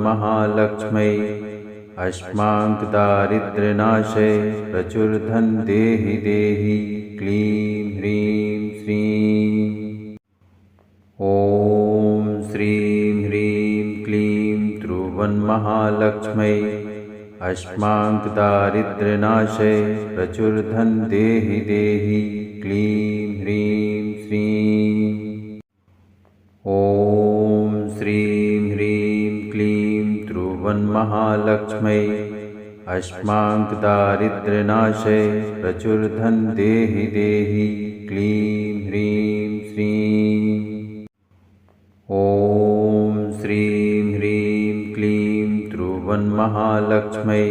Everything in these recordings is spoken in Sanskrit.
त्रिभुवन्महालक्ष्मै अश्माकंदारिद्र्यनाशे प्रचुरधन देहि देहि क्लीं ह्रीं श्रीं। ॐ श्रीं ह्रीं क्लीं त्रिभुवन्महालक्ष्मै अश्माकंदारिद्र्यनाशे प्रचुरधन देहि देहि क्लीं ह्रीं श्रीं। ॐ श्रीं ह्रीं क्लीं त्रिभुवन्महालक्ष्मै अश्माकंदारिद्र्यनाशे प्रचुरधन देहि देहि क्लीं ह्रीं श्रीं। ॐ श्रीं ह्रीं क्लीं त्रिभुवन्महालक्ष्मै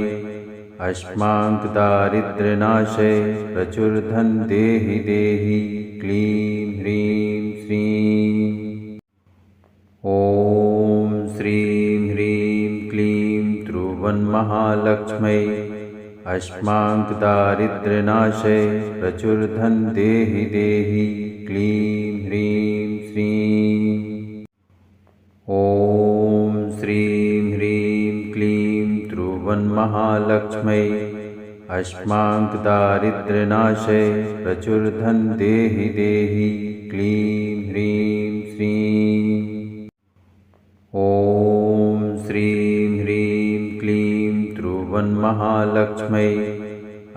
अश्माकंदारिद्र्यनाशे प्रचुरधन देहि देहि क्लीं ह्रीं श्रीं। ॐ श्रीं ह्रीं क्लीं त्रिभुवन्महालक्ष्मै अश्माकंदारिद्र्यनाशे प्रचुरधन देहि देहि क्लीं ह्रीं श्रीं। ॐ श्रीं ह्रीं क्लीं त्रिभुवन्महालक्ष्मै अश्माकंदारिद्र्यनाशे प्रचुरधन देहि देहि क्लीं ह्रीं श्रीं। ॐ श्रीं ह्रीं क्लीं त्रिभुवन्महालक्ष्मै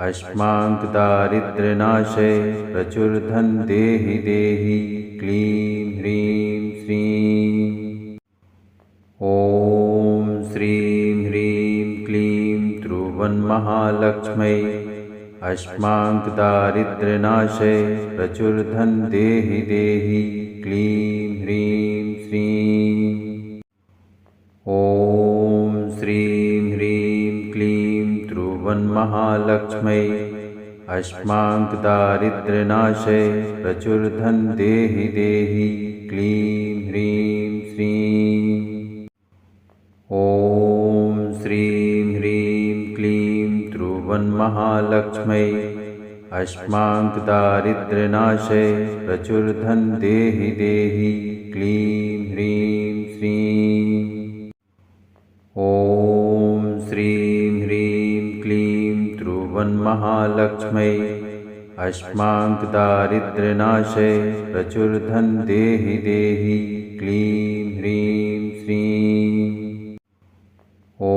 अश्माकंदारिद्र्यनाशे प्रचुरधन देहि देहि क्लीं ह्रीं श्रीं। ॐ श्रीं ह्रीं क्लीं त्रिभुवन्महालक्ष्मै अश्माकंदारिद्र्यनाशे प्रचुरधन देहि देहि क्लीं ह्रीं श्रीं। ॐ श्रीं ह्रीं क्लीं त्रिभुवन्महालक्ष्मै अश्माकंदारिद्र्यनाशे प्रचुरधन देहि देहि क्लीं ह्रीं श्रीं। ॐ श्रीं ह्रीं क्लीं त्रिभुवन्महालक्ष्मै अश्माकंदारिद्र्यनाशे प्रचुरधन देहि देहि क्लीं ह्रीं श्रीं। ॐ श्रीं ह्रीं क्लीं त्रिभुवन्महालक्ष्मै अश्माकंदारिद्र्यनाशे प्रचुरधन देहि देहि क्लीं ह्रीं श्रीं। ॐ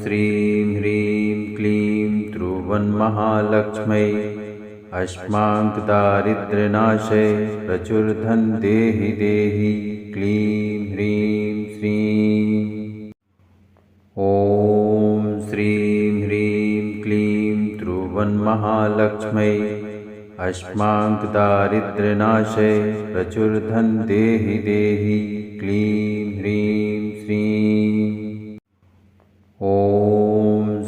श्रीं ह्रीं क्लीं त्रिभुवन्महालक्ष्मै अश्माकंदारिद्र्यनाशे प्रचुरधन देहि देहि क्लीं ह्रीं श्रीं। ॐ श्रीं ह्रीं क्लीं त्रिभुवन्महालक्ष्मै अश्माकंदारिद्र्यनाशे प्रचुरधन देहि देहि क्लीं ह्रीं श्रीं। ॐ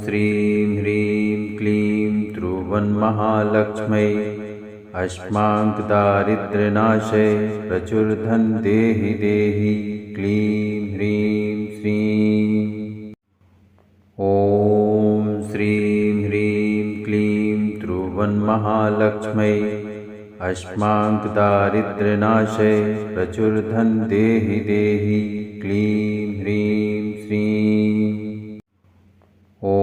श्रीं ह्रीं क्लीं त्रिभुवन्महालक्ष्मै अश्माकंदारिद्र्यनाशे प्रचुरधन देहि देहि क्लीं ह्रीं श्रीं। ॐ श्रीं ह्रीं क्लीं त्रिभुवन्महालक्ष्मै अश्माकंदारिद्र्यनाशे प्रचुरधन देहि देहि क्लीं ह्रीं श्रीं। ॐ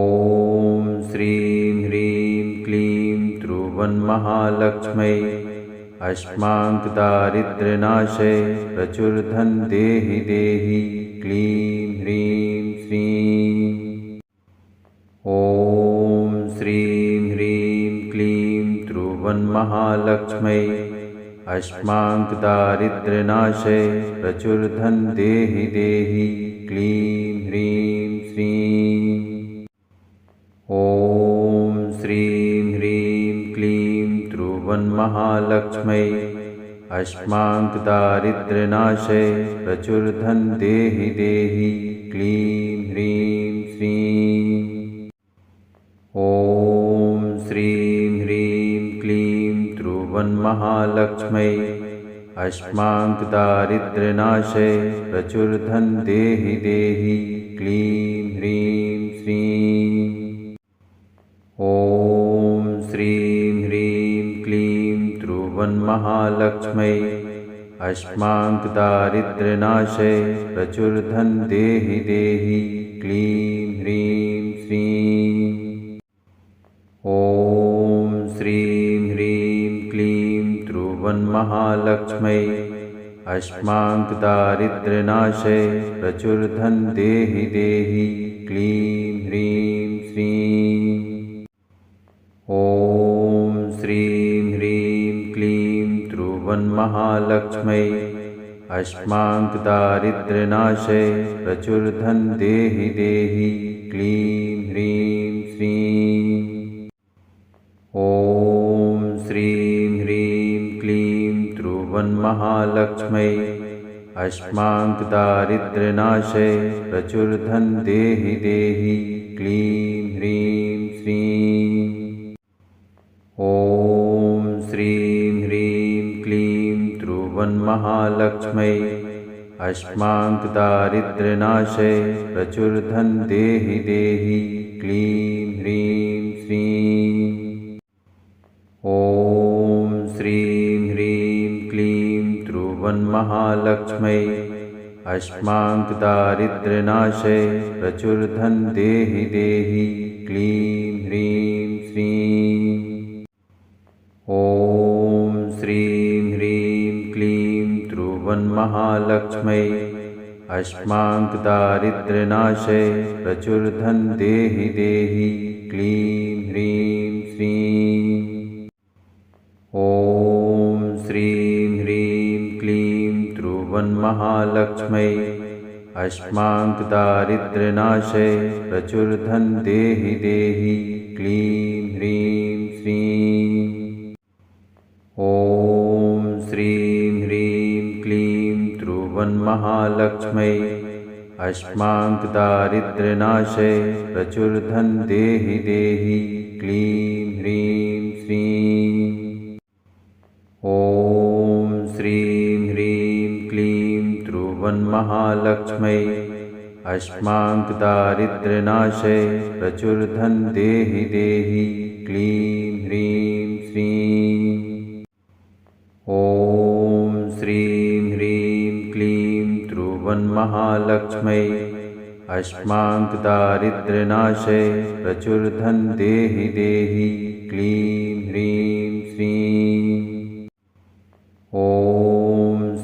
श्रीं ह्रीं क्लीं त्रिभुवन्महालक्ष्मै अश्माकंदारिद्र्यनाशे प्रचुरधन देहि देहि क्लीं ह्रीं श्रीं। ॐ श्रीं ह्रीं क्लीं त्रिभुवन्महालक्ष्मै अश्माकंदारिद्र्यनाशे प्रचुरधन देहि देहि क्लीं ह्रीं श्रीं। ॐ श्रीं ह्रीं क्लीं त्रिभुवन्महालक्ष्मै अश्माकंदारिद्र्यनाशे प्रचुरधन देहि देहि क्लीं ह्रीं श्रीं। ॐ श्रीं ह्रीं क्लीं त्रिभुवन्महालक्ष्मै अश्माकंदारिद्र्यनाशे प्रचुरधन देहि देहि क्लीं ह्रीं श्रीं। ॐ श्रीं ह्रीं क्लीं त्रिभुवन्महालक्ष्मै अश्माङ्कदारिद्र्यनाशे प्रचुरधन देहि देहि क्लीं ह्रीं श्रीं। ॐ श्रीं ह्रीं क्लीं त्रिभुवनमहालक्ष्मै अश्माङ्कदारिद्र्यनाशे प्रचुरधन देहि देहि क्लीं ह्रीं श्रीं। ॐ श्रीं ह्रीं क्लीं त्रिभुवनमहालक्ष्मै अश्माङ्कदारिद्र्यनाशे प्रचुरधन देहि देहि क्लीं ह्रीं श्रीं। ॐ श्रीं ह्रीं क्लीं त्रिभुवनमहालक्ष्मै अश्माङ्कदारिद्र्यनाशे प्रचुरधन देहि देहि क्लीं ह्रीं श्रीं। ॐ श्रीं ह्रीं क्लीं त्रिभुवनमहालक्ष्मै अश्माङ्कदारिद्र्यनाशे प्रचुरधन देहि देहि क्लीं ह्रीं श्रीं। ॐ श्रीं ह्रीं क्लीं त्रिभुवनमहालक्ष्मै अश्माङ्कदारिद्र्यनाशे प्रचुरधन देहि देहि क्लीं ह्रीं श्रीं। ॐ श्रीं ह्रीं क्लीं त्रिभुवनमहालक्ष्मै अश्माङ्कदारिद्र्यनाशे प्रचुरधन देहि देहि क्लीं ह्रीं श्रीं। ॐ श्रीं ह्रीं क्लीं त्रिभुवनमहालक्ष्मै अश्माङ्कदारिद्र्यनाशे प्रचुरधन देहि देहि क्लीं ह्रीं श्रीं। ॐ श्रीं ह्रीं क्लीं त्रिभुवनमहालक्ष्मै अश्माङ्कदारिद्र्यनाशे प्रचुरधन देहि देहि क्लीं ह्रीं श्रीं। ॐ श्रीं ह्रीं क्लीं त्रिभुवनमहालक्ष्मै अश्माङ्कदारिद्र्यनाशे प्रचुरधन देहि देहि क्लीं ह्रीं श्रीं। ॐ श्रीं ह्रीं क्लीं त्रिभुवनमहालक्ष्मै अश्माङ्कदारिद्र्यनाशे प्रचुरधन देहि देहि क्लीं ह्रीं श्रीं। ॐ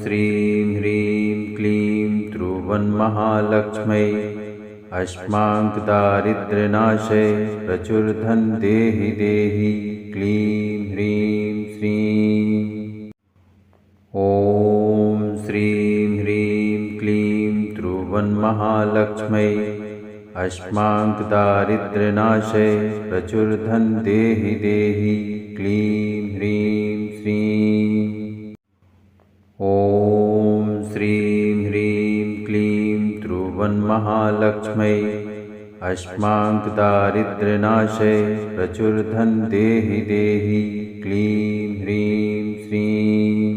श्रीं ह्रीं क्लीं त्रिभुवनमहालक्ष्मै अश्माङ्कदारिद्र्यनाशे प्रचुरधन देहि देहि क्लीं ह्रीं श्रीं। ॐ श्रीं ह्रीं क्लीं त्रिभुवनमहालक्ष्मै अश्माङ्कदारिद्र्यनाशे प्रचुरधन देहि देहि क्लीं ह्रीं श्रीं। ॐ श्रीं ह्रीं क्लीं त्रिभुवनमहालक्ष्मै अश्माङ्कदारिद्र्यनाशे प्रचुरधन देहि देहि क्लीं ह्रीं श्रीं।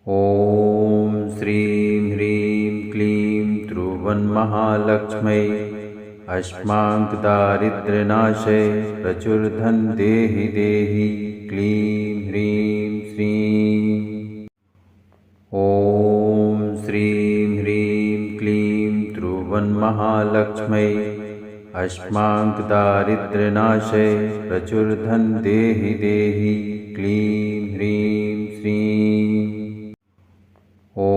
ॐ श्रीं ह्रीं क्लीं त्रिभुवनमहालक्ष्मै अश्माङ्कदारिद्र्यनाशे प्रचुरधन देहि देहि क्लीं ह्रीं श्रीं। ॐ श्रीं ह्रीं क्लीं त्रिभुवनमहालक्ष्मै अश्माङ्कदारिद्र्यनाशे प्रचुरधन देहि देहि क्लीं ह्रीं श्रीं। ॐ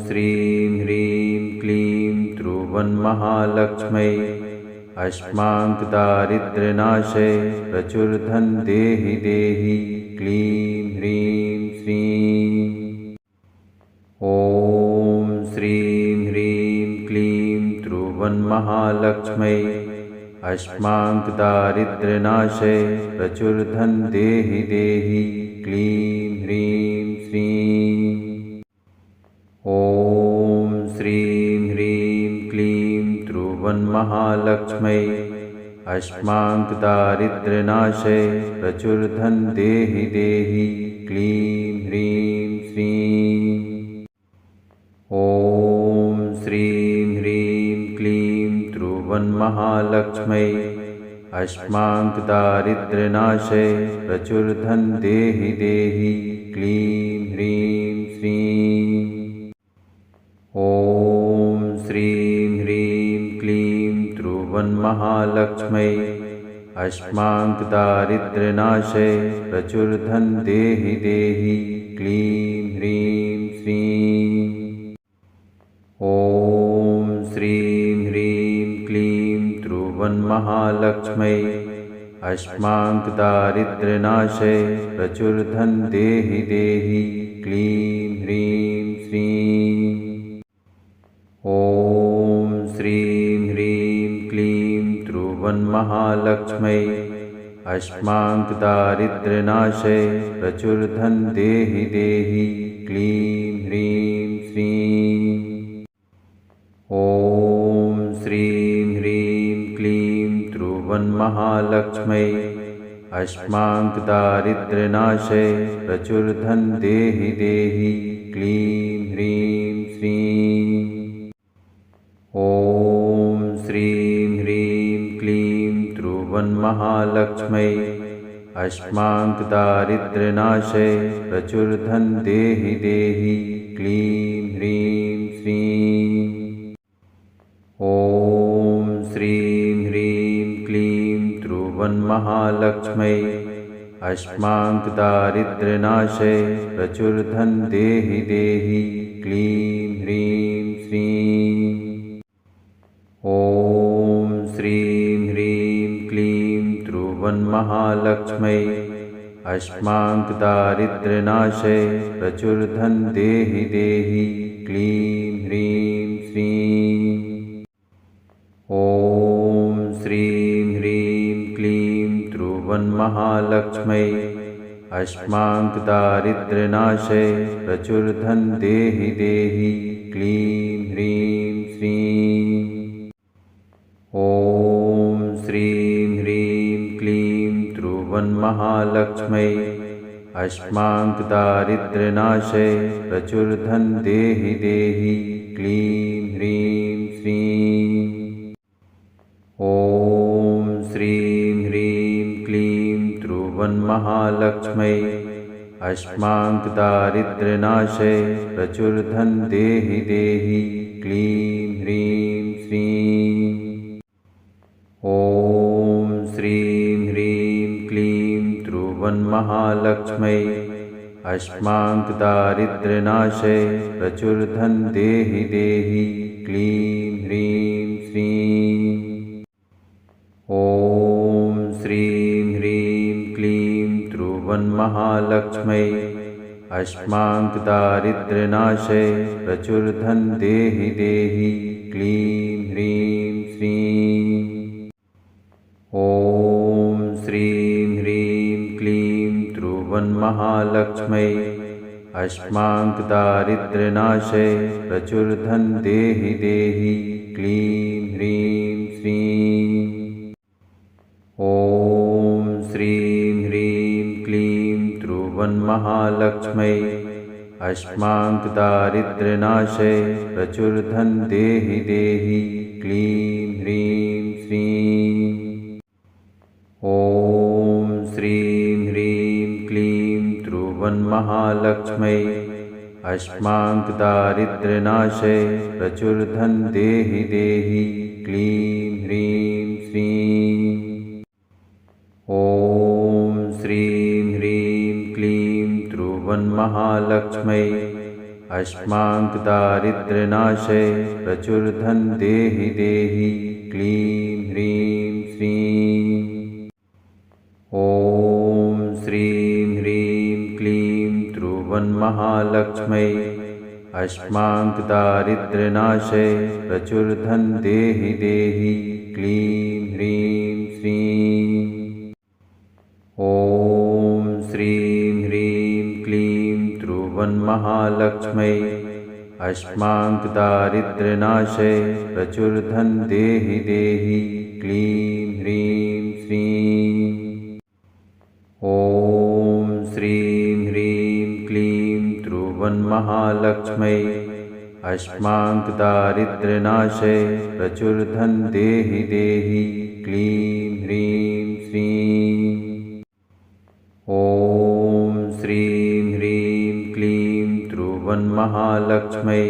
श्रीं ह्रीं क्लीं त्रिभुवनमहालक्ष्मै अश्माङ्कदारिद्र्यनाशे प्रचुरधन देहि देहि क्लीं ह्रीं श्रीं। ॐ श्रीं ह्रीं क्लीं त्रिभुवनमहालक्ष्मै अश्माङ्कदारिद्र्यनाशे प्रचुरधन देहि देहि क्लीं ह्रीं श्रीं। ॐ श्रीं ह्रीं क्लीं त्रिभुवनमहालक्ष्मै अश्माङ्कदारिद्र्यनाशे प्रचुरधन देहि देहि क्लीं ह्रीं श्रीं। ॐ श्रीं ह्रीं क्लीं त्रिभुवनमहालक्ष्मै अश्माङ्कदारिद्र्यनाशे प्रचुरधन देहि देहि क्लीं ह्रीं श्रीं। ॐ श्रीं ह्रीं क्लीं त्रिभुवनमहालक्ष्मै अश्माङ्कदारिद्र्यनाशे प्रचुरधन देहि देहि क्लीं ह्रीं श्रीं। ॐ श्रीं ह्रीं क्लीं त्रिभुवनमहालक्ष्मै अश्माङ्कदारिद्र्यनाशे प्रचुरधन देहि देहि क्लीं ह्रीं श्रीं। ॐ श्रीं ह्रीं क्लीं त्रिभुवनमहालक्ष्मै अश्माङ्कदारिद्र्यनाशे प्रचुरधन देहि देहि क्लीं ह्रीं श्रीं। ॐ श्रीं ह्रीं क्लीं त्रिभुवनमहालक्ष्मै अश्माङ्कदारिद्र्यनाशे प्रचुरधन देहि देहि क्लीं ह्रीं श्रीं। ॐ श्रीं ह्रीं क्लीं त्रिभुवनमहालक्ष्मै अश्माङ्कदारिद्र्यनाशे प्रचुरधन देहि देहि क्लीं ह्रीं श्रीं। ॐ श्रीं ह्रीं क्लीं त्रिभुवनमहालक्ष्मै अश्माङ्कदारिद्र्यनाशे प्रचुरधन देहि देहि क्लीं ह्रीं श्रीं। ॐ श्रीं ह्रीं क्लीं त्रिभुवनमहालक्ष्मै अश्माङ्कदारिद्र्यनाशे प्रचुरधन देहि देहि क्लीं ह्रीं श्रीं। ॐ श्रीं ह्रीं क्लीं त्रिभुवनमहालक्ष्मै अश्माङ्कदारिद्र्यनाशे प्रचुरधन देहि देहि क्लीं ह्रीं श्रीं। ॐ श्रीं ह्रीं क्लीं त्रिभुवनमहालक्ष्मै अश्माङ्कदारिद्र्यनाशे प्रचुरधन देहि देहि क्लीं ह्रीं श्रीं। ॐ श्रीं ह्रीं क्लीं त्रिभुवनमहालक्ष्मै अश्माङ्कदारिद्र्यनाशे प्रचुरधन देहि देहि क्लीं ह्रीं श्रीं। ॐ श्रीं ह्रीं क्लीं त्रिभुवनमहालक्ष्मै अश्माङ्कदारिद्र्यनाशे प्रचुरधन देहि देहि क्लीं ह्रीं श्रीं। ॐ श्रीं ह्रीं क्लीं त्रिभुवनमहालक्ष्मै अश्माङ्कदारिद्र्यनाशे प्रचुरधन देहि देहि क्लीं ह्रीं श्रीं। ॐ श्रीं ह्रीं क्लीं त्रिभुवनमहालक्ष्मै अश्माङ्कदारिद्र्यनाशे प्रचुरधन देहि देहि क्लीं ह्रीं श्रीं। ॐ श्रीं ह्रीं क्लीं त्रिभुवनमहालक्ष्मै अश्माङ्कदारिद्र्यनाशे प्रचुरधन देहि देहि क्लीं ह्रीं श्रीं। ॐ श्रीं ह्रीं क्लीं त्रिभुवनमहालक्ष्मै अश्माङ्कदारिद्र्यनाशे प्रचुरधन देहि देहि क्लीं ह्रीं श्रीं। ॐ श्रीं ह्रीं क्लीं त्रिभुवनमहालक्ष्मै अश्माङ्कदारिद्र्यनाशे प्रचुरधन देहि देहि क्लीं ह्रीं श्रीं। ॐ श्रीं ह्रीं क्लीं त्रिभुवनमहालक्ष्मै अश्माङ्कदारिद्र्यनाशे प्रचुरधन देहि देहि क्लीं ह्रीं श्रीं। ॐ श्रीं ह्रीं क्लीं त्रिभुवनमहालक्ष्मै अश्माङ्कदारिद्र्यनाशे प्रचुरधन देहि देहि क्लीं ह्रीं श्रीं। ॐ श्रीं ह्रीं क्लीं त्रिभुवनमहालक्ष्मै अश्माङ्कदारिद्र्यनाशे प्रचुरधन देहि देहि क्लीं ह्रीं त्रिभुवन्महालक्ष्मै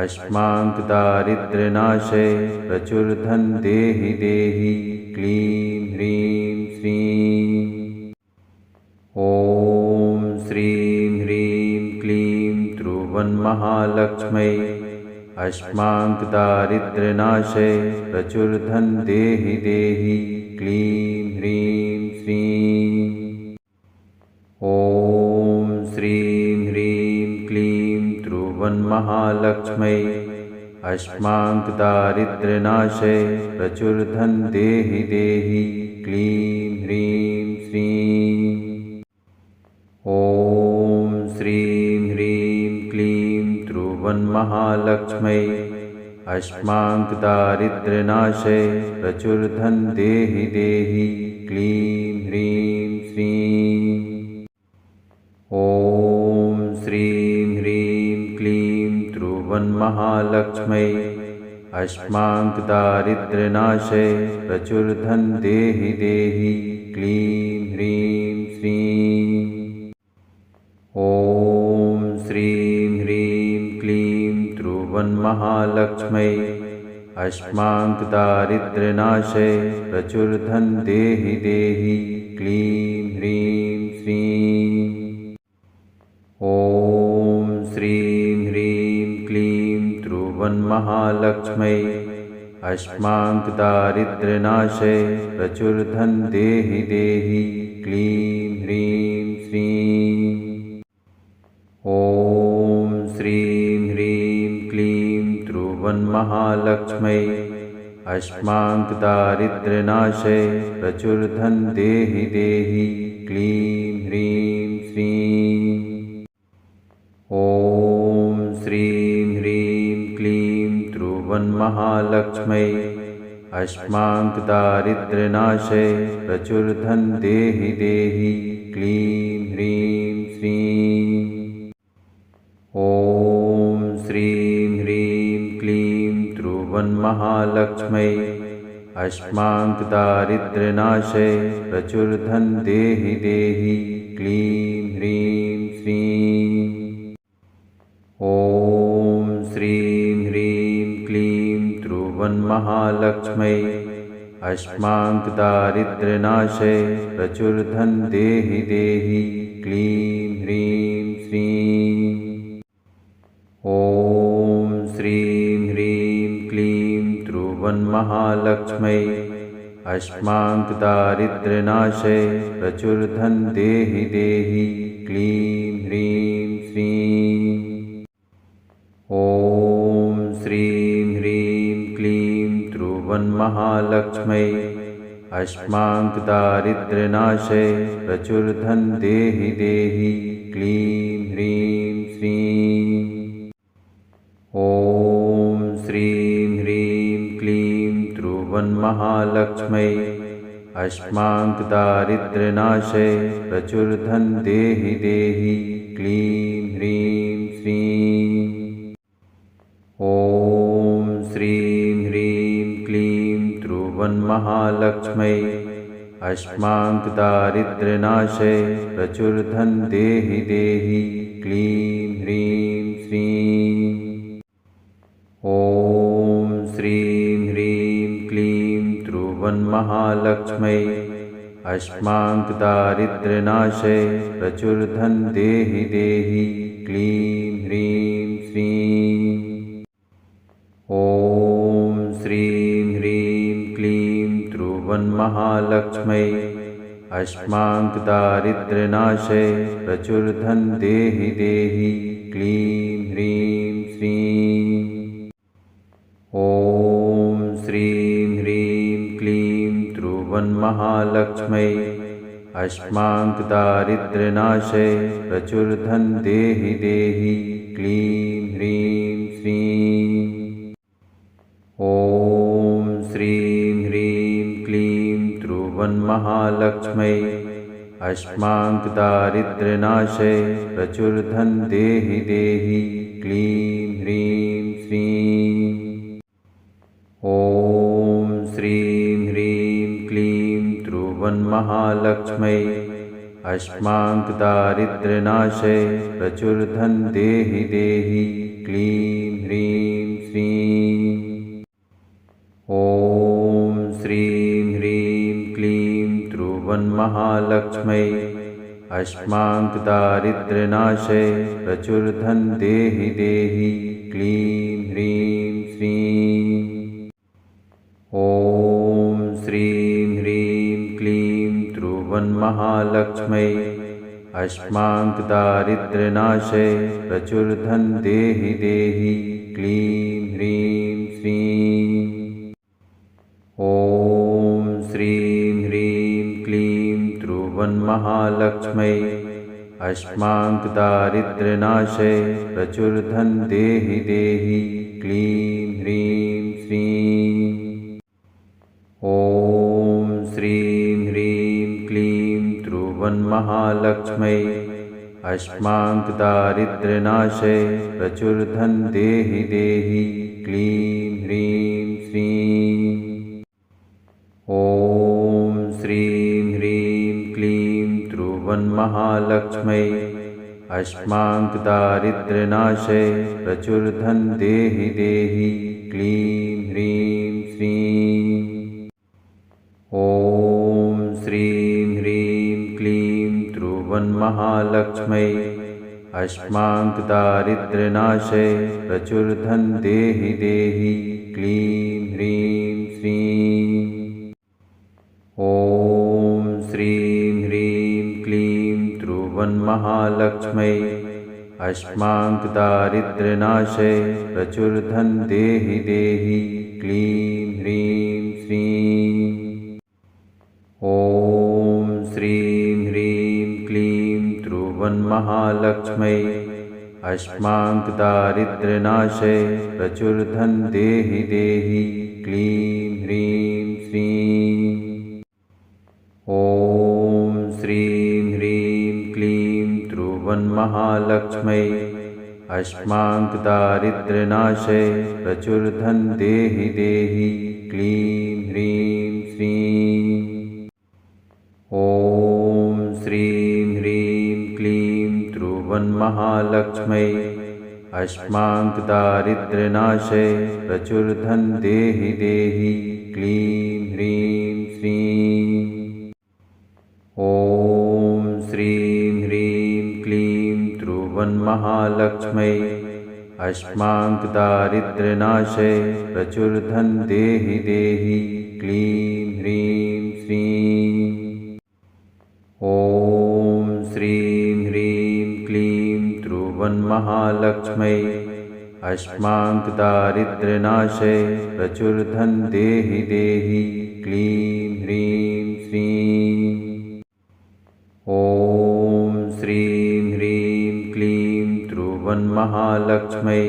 अश्माकंदारिद्र्यनाशे प्रचुरधन देहि देहि क्लीं ह्रीं श्रीं। ॐ श्रीं ह्रीं क्लीं त्रिभुवन्महालक्ष्मै अश्माकंदारिद्र्यनाशे प्रचुरधन देहि देहि क्लीं ह्रीं श्रीं। ॐ श्रीं ह्रीं क्लीं त्रिभुवन्महालक्ष्मै अश्माकंदारिद्र्यनाशे प्रचुरधन देहि देहि क्लीं ह्रीं श्रीं। ॐ श्रीं ह्रीं क्लीं त्रिभुवन्महालक्ष्मै अश्माकंदारिद्र्यनाशे प्रचुरधन देहि देहि क्लीं ह्रीं श्रीं। ॐ श्रीं ह्रीं क्लीं त्रिभुवन्महालक्ष्मै अश्माकंदारिद्र्यनाशे प्रचुरधन देहि देहि क्लीं ह्रीं श्रीं। ॐ श्रीं ह्रीं क्लीं त्रिभुवन्महालक्ष्मै अश्माकंदारिद्र्यनाशे प्रचुरधन देहि देहि क्लीं ह्रीं श्रीं। ॐ श्रीं ह्रीं क्लीं त्रिभुवन्महालक्ष्मै अश्माकंदारिद्र्यनाशे प्रचुरधन देहि देहि क्लीं ह्रीं श्रीं। ॐ श्रीं ह्रीं क्लीं त्रिभुवन्महालक्ष्मै अश्माकंदारिद्र्यनाशे प्रचुरधन देहि देहि क्लीं ह्रीं श्रीं। ॐ श्रीं ह्रीं क्लीं त्रिभुवन्महालक्ष्मै अश्माकंदारिद्र्यनाशे प्रचुरधन देहि देहि क्लीं ह्रीं श्रीं। ॐ श्रीं ह्रीं क्लीं त्रिभुवन्महालक्ष्मै अश्माकंदारिद्र्यनाशे प्रचुरधन देहि देहि क्लीं ह्रीं श्रीं। ॐ श्रीं ह्रीं क्लीं त्रिभुवन्महालक्ष्मै अश्माकंदारिद्र्यनाशे प्रचुरधन देहि देहि क्लीं ह्रीं श्रीं। ॐ श्रीं ह्रीं क्लीं त्रिभुवन्महालक्ष्मै अश्माकंदारिद्र्यनाशे प्रचुरधन देहि देहि क्लीं ह्रीं श्रीं। ॐ श्रीं ह्रीं क्लीं त्रिभुवन्महालक्ष्मै अश्माकंदारिद्र्यनाशे प्रचुरधन देहि देहि क्लीं ह्रीं श्रीं। ॐ श्रीं ह्रीं क्लीं त्रिभुवन्महालक्ष्मै अश्माकंदारिद्र्यनाशे प्रचुरधन देहि देहि क्लीं ह्रीं श्रीं। ॐ श्रीं ह्रीं क्लीं त्रिभुवन्महालक्ष्मै अश्माकंदारिद्र्यनाशे प्रचुरधन देहि देहि क्लीं ह्रीं श्रीं। ॐ श्रीं ह्रीं क्लीं त्रिभुवन्महालक्ष्मै अश्माकंदारिद्र्यनाशे प्रचुरधन देहि देहि क्लीं ह्रीं श्रीं। ॐ श्रीं ह्रीं क्लीं त्रिभुवन्महालक्ष्मै अश्माकंदारिद्र्यनाशे प्रचुरधन देहि देहि क्लीं ह्रीं श्रीं। ॐ श्रीं ह्रीं क्लीं त्रिभुवन्महालक्ष्मै अश्माकंदारिद्र्यनाशे प्रचुरधन देहि देहि क्लीं ह्रीं श्रीं। ॐ श्रीं ह्रीं क्लीं त्रिभुवन्महालक्ष्मै अश्माकंदारिद्र्यनाशे प्रचुरधन देहि देहि क्लीं ह्रीं श्रीं। ॐ श्रीं ह्रीं क्लीं त्रिभुवन्महालक्ष्मै अष्माङ्कदारिद्र्यनाशे प्रचुरधन देहि देहि क्लीं ह्रीं श्रीं। ॐ श्रीं ह्रीं क्लीं त्रिभुवनमहालक्ष्मै अष्माङ्कदारिद्र्यनाशे प्रचुरधन देहि देहि क्लीं ह्रीं श्रीं। ॐ श्रीं ह्रीं क्लीं त्रिभुवनमहालक्ष्मै अष्माङ्कदारिद्र्यनाशे प्रचुरधन देहि देहि क्लीं ह्रीं श्रीं। ॐ श्रीं ह्रीं क्लीं त्रिभुवनमहालक्ष्मै अष्माङ्कदारिद्र्यनाशे प्रचुरधन देहि देहि क्लीं ह्रीं श्रीं। ॐ श्रीं ह्रीं क्लीं त्रिभुवनमहालक्ष्मै अष्माङ्कदारिद्र्यनाशे प्रचुरधन देहि देहि क्लीं ह्रीं श्रीं। ॐ श्रीं ह्रीं क्लीं त्रिभुवनमहालक्ष्मै अष्माङ्कदारिद्र्यनाशे प्रचुरधन देहि देहि क्लीं ह्रीं श्रीं। ॐ श्रीं ह्रीं क्लीं त्रिभुवनमहालक्ष्मै अष्माङ्कदारिद्र्यनाशे प्रचुरधन देहि देहि क्लीं ह्रीं श्रीं। ॐ श्रीं ह्रीं क्लीं त्रिभुवनमहालक्ष्मै अष्माङ्कदारिद्र्यनाशे प्रचुरधन देहि देहि क्लीं ह्रीं श्रीं। ॐ श्रीं ह्रीं क्लीं त्रिभुवनमहालक्ष्मै अष्माङ्कदारिद्र्यनाशे प्रचुरधन देहि देहि क्लीं ह्रीं श्रीं। ॐ श्रीं ह्रीं क्लीं त्रिभुवनमहालक्ष्मै अष्माङ्कदारिद्र्यनाशे प्रचुरधन देहि देहि क्लीं ह्रीं श्रीं। ॐ श्रीं ह्रीं क्लीं त्रिभुवनमहालक्ष्मै अष्माङ्कदारिद्र्यनाशे प्रचुरधन देहि देहि क्लीं ह्रीं श्रीं। ॐ श्रीं ह्रीं क्लीं त्रिभुवनमहालक्ष्मै अष्माङ्कदारिद्र्यनाशे प्रचुरधन देहि देहि क्लीं ह्रीं श्रीं। ॐ श्रीं ह्रीं क्लीं त्रिभुवनमहालक्ष्मै अष्माङ्कदारिद्र्यनाशे प्रचुरधन देहि देहि क्लीं ह्रीं श्रीं। ॐ श्रीं ह्रीं क्लीं त्रिभुवनमहालक्ष्मै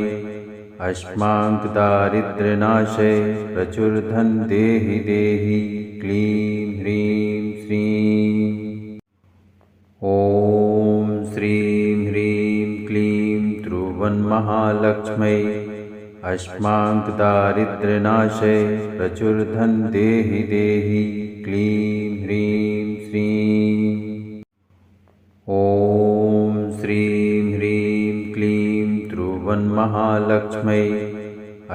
अष्माङ्कदारिद्र्यनाशे प्रचुरधन देहि देहि क्लीं ह्रीं श्रीं। ॐ श्रीं ह्रीं क्लीं त्रिभुवनमहालक्ष्मै अष्माङ्कदारिद्र्यनाशे प्रचुरधन देहि देहि क्लीं ह्रीं श्रीं। ॐ श्रीं ह्रीं क्लीं त्रिभुवनमहालक्ष्मै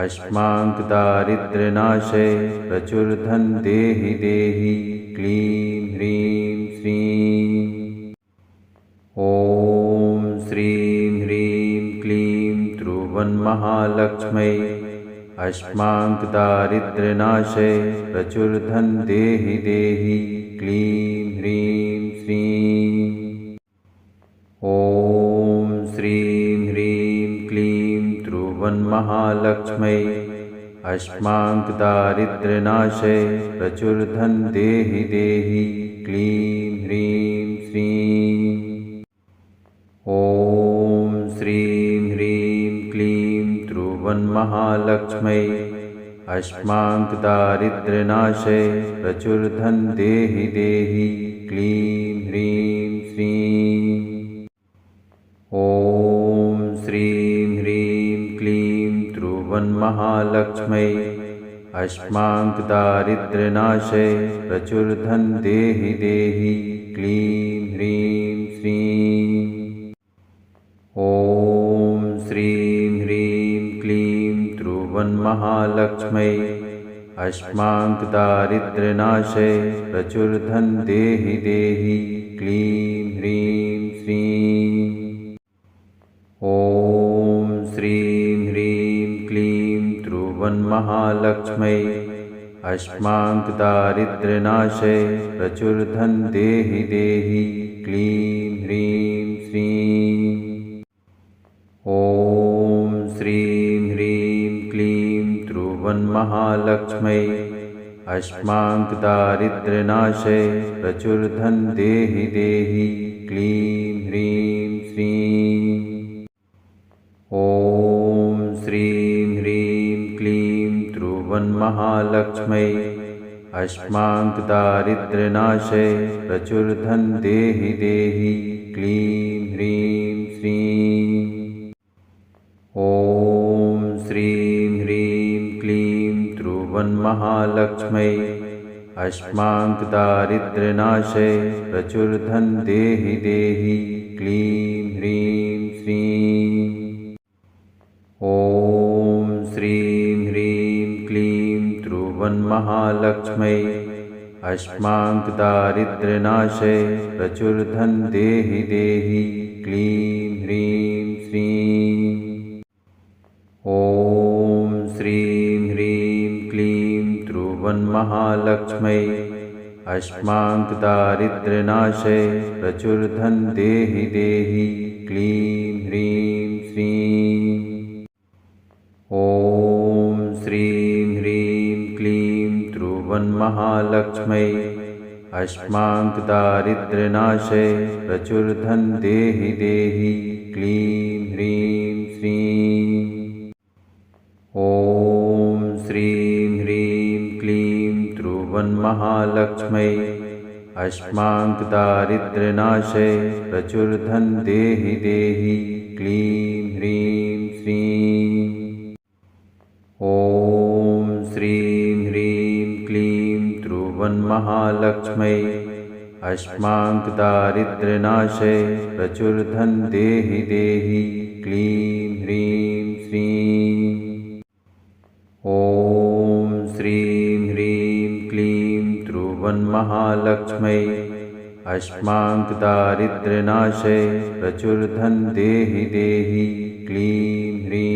अष्माङ्कदारिद्र्यनाशे प्रचुरधन देहि देहि क्लीं ह्रीं श्रीं। ॐ श्रीं ह्रीं क्लीं त्रिभुवनमहालक्ष्मै अष्माङ्कदारिद्र्यनाशे प्रचुरधन देहि देहि क्लीं ह्रीं श्रीं। ॐ श्रीं ह्रीं क्लीं त्रिभुवनमहालक्ष्मै अष्माङ्कदारिद्र्यनाशे प्रचुरधन देहि देहि क्लीं ह्रीं श्रीं। ॐ श्रीं ह्रीं क्लीं त्रिभुवनमहालक्ष्मै अष्माङ्कदारिद्र्यनाशे प्रचुरधन देहि देहि क्लीं ह्रीं श्रीं। ॐ श्रीं ह्रीं क्लीं त्रिभुवनमहालक्ष्मै अष्माङ्कदारिद्र्यनाशे प्रचुरधन देहि देहि क्लीं ह्रीं महालक्ष्म्यै अष्माङ्कदारिद्र्यनाशे प्रचुरधन देहि देहि क्लीं ह्रीं श्रीं। ॐ श्रीं ह्रीं क्लीं त्रिभुवनमहालक्ष्म्यै अष्माङ्कदारिद्र्यनाशे प्रचुरधन देहि देहि क्लीं ह्रीं श्रीं। ॐ श्रीं ह्रीं क्लीं त्रिभुवनमहालक्ष्म्यै अष्माङ्कदारिद्र्यनाशे प्रचुरधन देहि देहि क्लीं ह्रीं श्रीं। ॐ श्रीं ह्रीं क्लीं त्रिभुवनमहालक्ष्म्यै अष्माङ्कदारिद्र्यनाशे प्रचुरधन देहि देहि क्लीं ह्रीं श्रीं। ॐ श्रीं ह्रीं क्लीं त्रिभुवनमहालक्ष्म्यै अष्माङ्कदारिद्र्यनाशे प्रचुरधन देहि देहि क्लीं ह्रीं श्रीं। ॐ श्रीं ह्रीं क्लीं त्रिभुवनमहालक्ष्म्यै अष्माङ्कदारिद्र्यनाशे प्रचुरधन देहि देहि क्लीं ह्रीं श्रीं। ॐ श्रीं ह्रीं क्लीं त्रिभुवनमहालक्ष्म्यै अष्माङ्कदारिद्र्यनाशे प्रचुरधन देहि देहि क्लीं ह्रीं श्रीं। ॐ श्रीं ह्रीं क्लीं त्रिभुवनमहालक्ष्म्यै अष्माङ्कदारिद्र्यनाशे प्रचुरधन देहि देहि क्लीं ह्रीं श्रीं। ॐ श्रीं ह्रीं क्लीं त्रिभुवनमहालक्ष्म्यै अष्माङ्कदारिद्र्यनाशे प्रचुरधन देहि देहि क्लीं ह्रीं श्रीं। ॐ श्रीं ह्रीं क्लीं त्रिभुवनमहालक्ष्म्यै अष्माङ्कदारिद्र्यनाशे प्रचुरधन देहि देहि क्लीं ह्रीं श्रीं। ॐ श्रीं ह्रीं क्लीं त्रिभुवनमहालक्ष्म्यै अष्माङ्कदारिद्र्यनाशे प्रचुरधन देहि देहि क्लीं ह्रीं